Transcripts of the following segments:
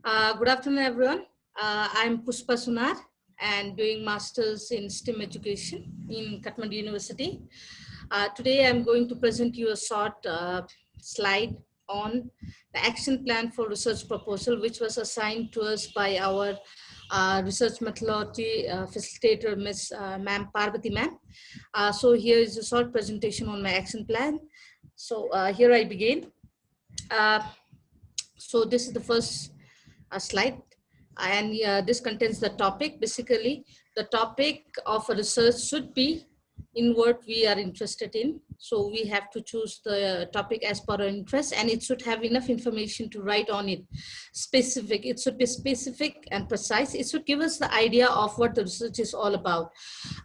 Good afternoon, everyone. I'm Pushpa Sunar and doing Masters in STEM Education in Kathmandu University. Today, I'm going to present you a short slide on the action plan for research proposal, which was assigned to us by our research methodology facilitator, Ms. Ma'am Parvati Ma'am. So here is a short presentation on my action plan. So here I begin. So this is the first slide, and this contains the topic. Basically, the topic of a research should be in what we are interested in. So we have to choose the topic as per our interest, and it should have enough information to write on it. Specific, it should be specific and precise. It should give us the idea of what the research is all about.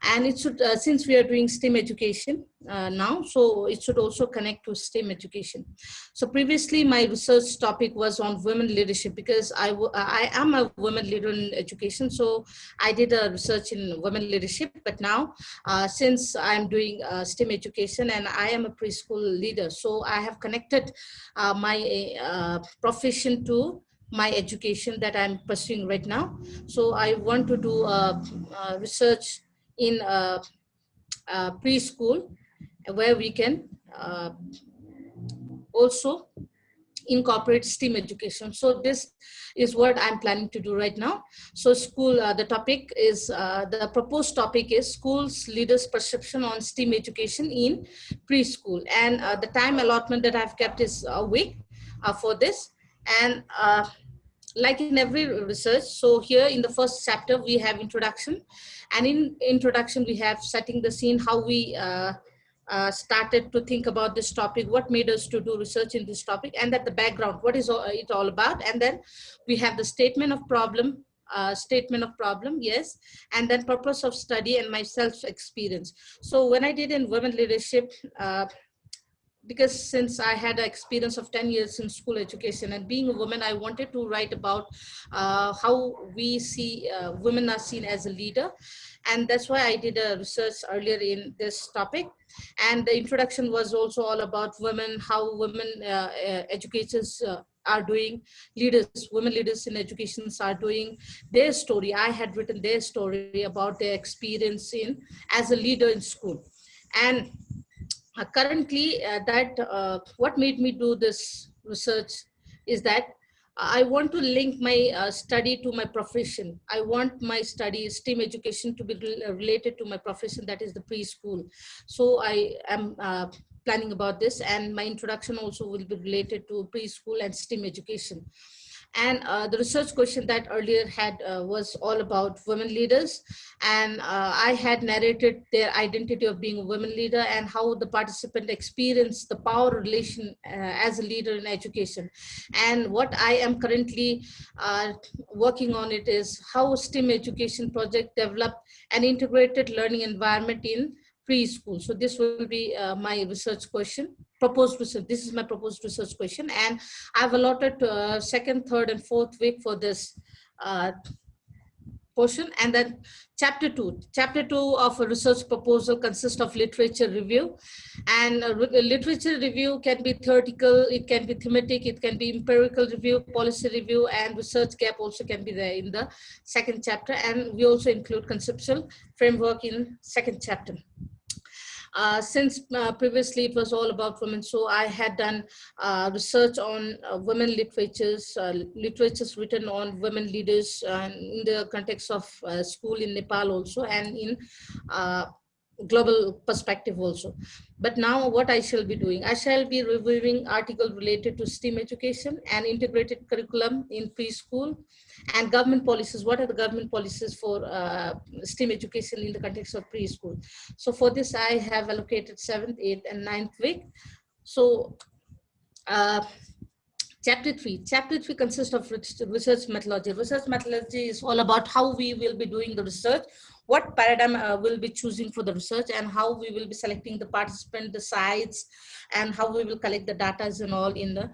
And it should, since we are doing STEM education now, so it should also connect to STEM education. So previously my research topic was on women leadership, because I am a women leader in education. So I did a research in women leadership, but now since I'm doing STEM education and I am a preschool leader, so I have connected my profession to my education that I'm pursuing right now. So I want to do research in preschool, where we can also incorporate STEM education. So this is what I'm planning to do right now. So school, the topic is, the proposed topic is schools leaders perception on STEM education in preschool. And the time allotment that I've kept is a week for this. And like in every research, so here in the first chapter we have introduction, and in introduction we have setting the scene, how we started to think about this topic, what made us to do research in this topic, and that the background, what is it all about. And then we have the statement of problem, yes, and then purpose of study and my self experience. So when I did in women leadership, because since I had an experience of 10 years in school education and being a woman, I wanted to write about how we see women are seen as a leader. And that's why I did a research earlier in this topic. And the introduction was also all about women, how women educators are doing, leaders, women leaders in education are doing their story. I had written their story about their experience in as a leader in school. And currently that what made me do this research is that I want to link my study to my profession. I want my study, STEM education, to be related to my profession, that is the preschool. So I am planning about this, and my introduction also will be related to preschool and STEM education. And the research question that earlier had was all about women leaders. And I had narrated their identity of being a women leader and how the participant experienced the power relation as a leader in education. And what I am currently working on it is how STEM education project developed an integrated learning environment in preschool. So this will be my research question, proposed research. This is my proposed research question, and I've allotted second, third, and fourth week for this portion. And then chapter two of a research proposal consists of literature review. And literature review can be theoretical, it can be thematic, it can be empirical review, policy review, and research gap also can be there in the second chapter. And we also include conceptual framework in second chapter. Since previously it was all about women, so I had done research on women literatures written on women leaders in the context of school in Nepal also, and in global perspective also. But now what I shall be doing, I shall be reviewing article related to STEM education and integrated curriculum in preschool, and government policies. What are the government policies for STEM education in the context of preschool? So for this, I have allocated 7th, 8th, and 9th week. So uh, Chapter 3. Chapter 3 consists of research methodology. Research methodology is all about how we will be doing the research, what paradigm we'll be choosing for the research, and how we will be selecting the participant, the sites, and how we will collect the data and all in the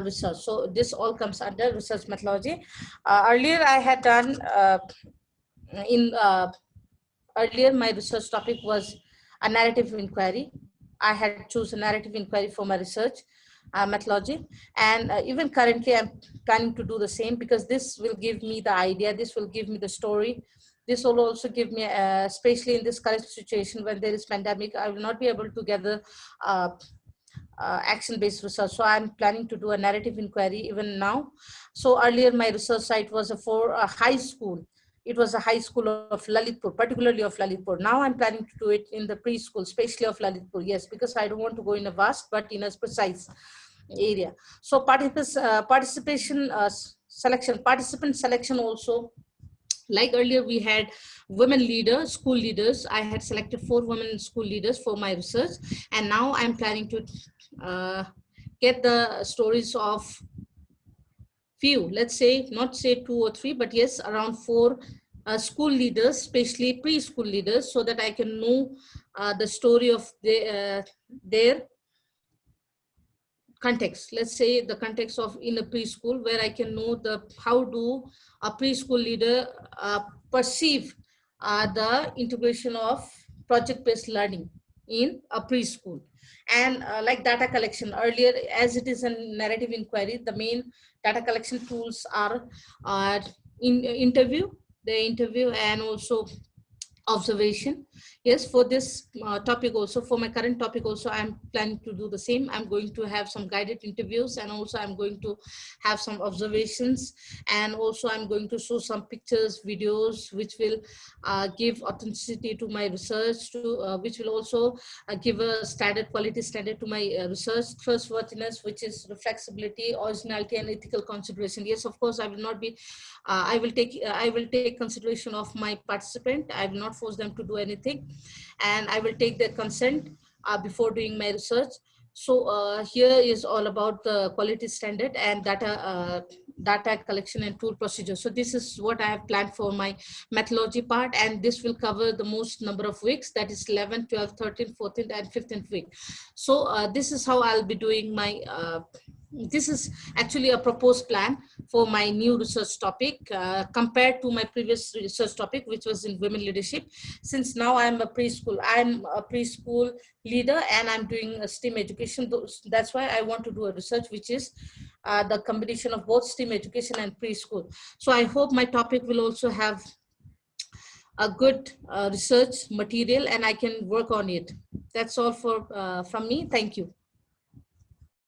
research. So this all comes under research methodology. Earlier I had done in earlier my research topic was a narrative inquiry. I had chosen narrative inquiry for my research. methodology. And even currently I'm planning to do the same, because this will give me the idea, this will give me the story. This will also give me, especially in this current situation when there is pandemic, I will not be able to gather action-based research. So I'm planning to do a narrative inquiry even now. So earlier my research site was for a high school. It was a high school of Lalitpur, particularly of Lalitpur. Now I'm planning to do it in the preschool, especially of Lalitpur. Yes, because I don't want to go in a vast, but in a precise area. So participant selection also, like earlier we had women leaders, school leaders. I had selected 4 women school leaders for my research, and now I'm planning to get the stories of few, let's say not say 2 or 3, but yes, around 4 school leaders, especially preschool leaders, so that I can know the story of their context. Let's say the context of in a preschool, where I can know the how do a preschool leader perceive the integration of project-based learning in a preschool. And like data collection earlier, as it is a narrative inquiry, the main data collection tools are in interview, the interview, and also observation. Yes, for this topic also, for my current topic also, I'm planning to do the same. I'm going to have some guided interviews, and also I'm going to have some observations, and also I'm going to show some pictures, videos, which will give authenticity to my research, to which will also give a standard, quality standard to my research, trustworthiness, which is flexibility, originality, and ethical consideration. Yes, of course, I will not be I will take consideration of my participant. I will not force them to do anything, and I will take their consent before doing my research. So here is all about the quality standard and data collection and tool procedure. So this is what I have planned for my methodology part, and this will cover the most number of weeks, that is 11th, 12th, 13th, 14th, and 15th week. So this is how I'll be doing my this is actually a proposed plan for my new research topic, compared to my previous research topic, which was in women leadership. Since now I'm a preschool leader, and I'm doing a STEAM education. That's why I want to do a research which is the combination of both STEAM education and preschool. So I hope my topic will also have a good research material, and I can work on it. That's all for from me. Thank you.